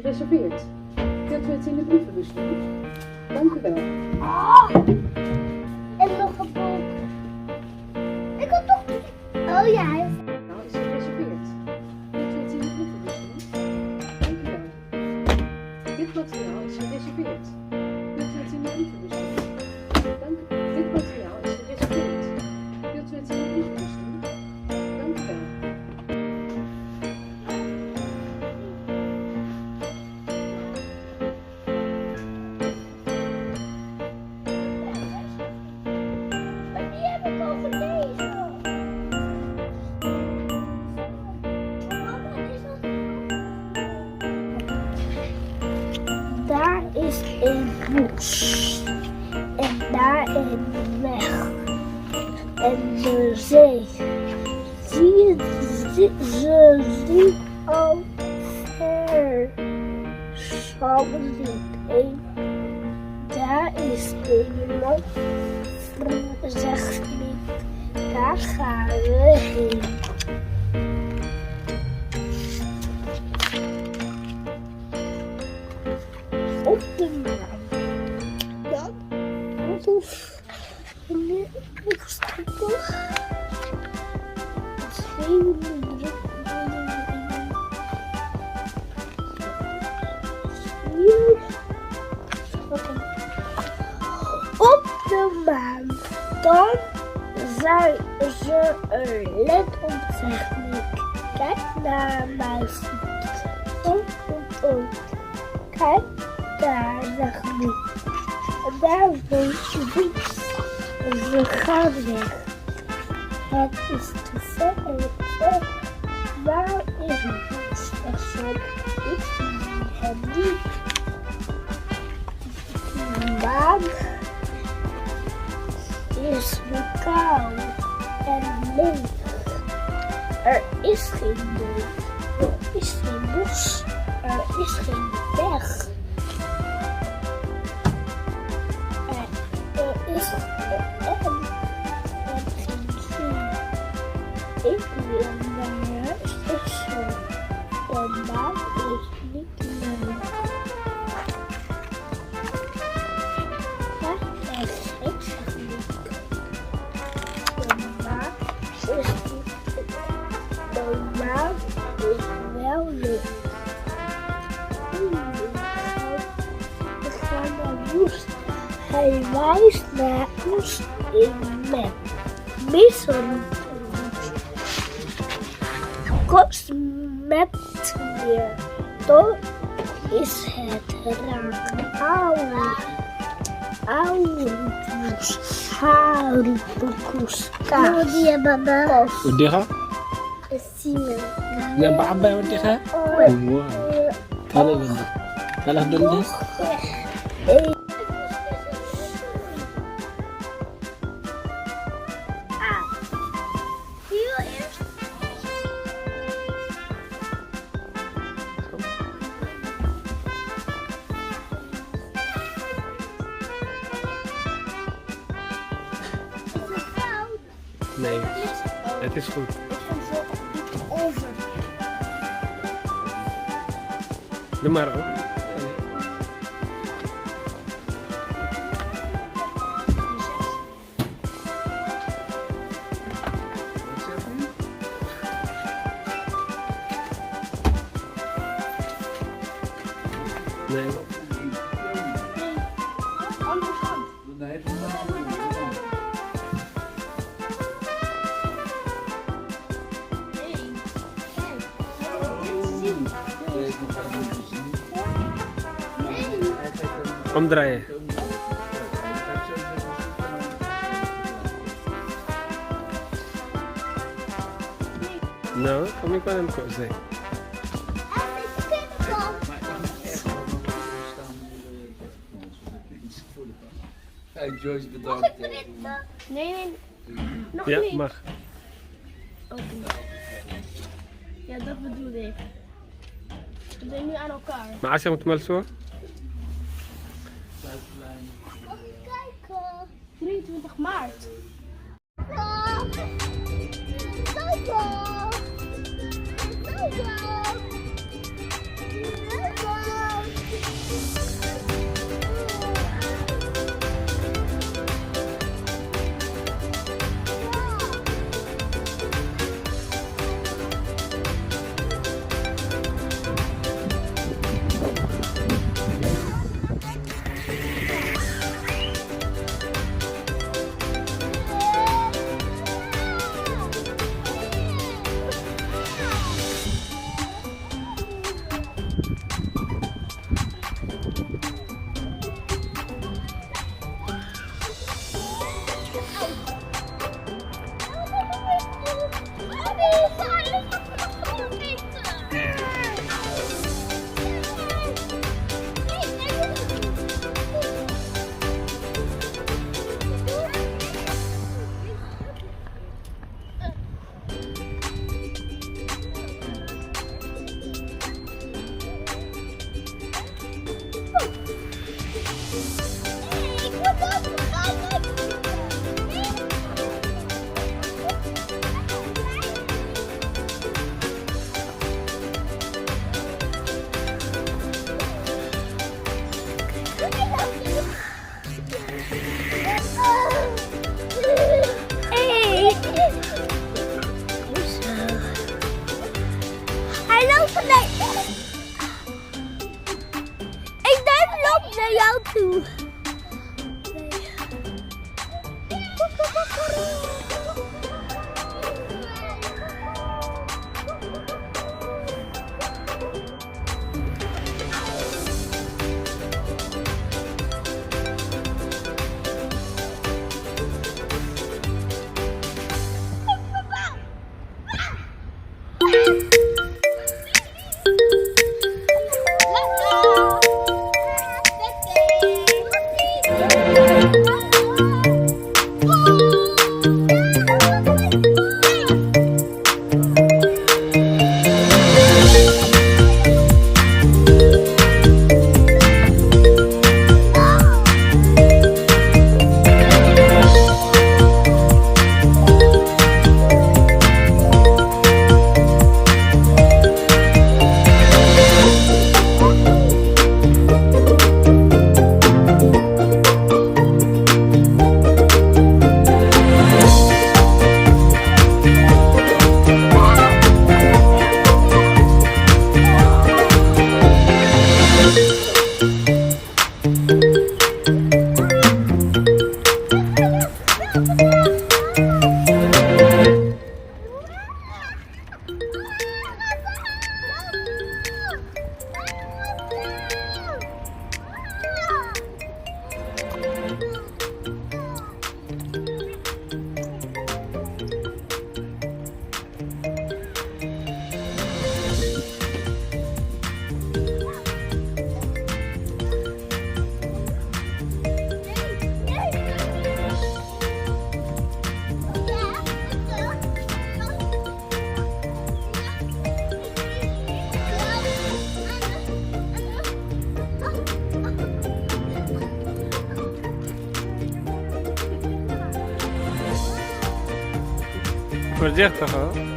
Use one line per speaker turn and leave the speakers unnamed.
Gereserveerd. Wilt u het in de brievenbus doen? Dank u wel.
Oh, en nog een boek. Ik had toch niet. Oh ja.
Nou, is gereserveerd. Wilt u het in de brievenbus doen? Dank u wel. Dit materiaal is gereserveerd. Wilt u het in de brievenbus doen? Dank u. Dit materiaal is gereserveerd. Wilt u het in de brievenbus doen? Dank u wel.
Maar die heb ik al gelezen. Mama, is dat... Daar is een bos. En daar een weg. En de zee. Ze zien al ver. Samen heen. Daar is een man. Zegt niet, daar gaan we heen. Op de maan. Dan alsof meneer Hoogstapel schreeuwende druk op de maan. Dan zijn ze er let op techniek. Kijk naar mijn voet. Kijk daar, zegt niet. En daar woont je iets. En ze gaan weg. Het is te ver en ver. Waar is het? Zegt ze. Ik zie hem niet. De maan is kaal en leeg. Er is geen boom, er is geen bos, er is geen berg. Er is geen zee. Ik wil naar huis of zo. De maan is niet leuk. Dat is ik zeg niet. De maan is wel leuk. We gaan naar Woest. Hij wijst naar ons in met kost met weer. Dan is het raak. Auwens. Harupokus. Dia baba.
وديها؟
السيمة.
لا بعبى وديها؟ هو هذا بنده هلا بنده Nee, het is goed.
Over.
Doe maar ook. Nee.
Andere kant.
Omdraaien. No, kom ik wel hem zeggen.
Joyce, bedankt.
Nee, nog
Ja,
niet.
mag.
Ook niet. Ja, dat bedoel ik. We zijn nu aan elkaar.
Maar als je moet melden zo.
Mag ik kijken? 23 maart. Papa! Papa! Papa! Hey. Hij loopt naar... Ik denk loopt naar jou toe.
Voorzichtig hoor.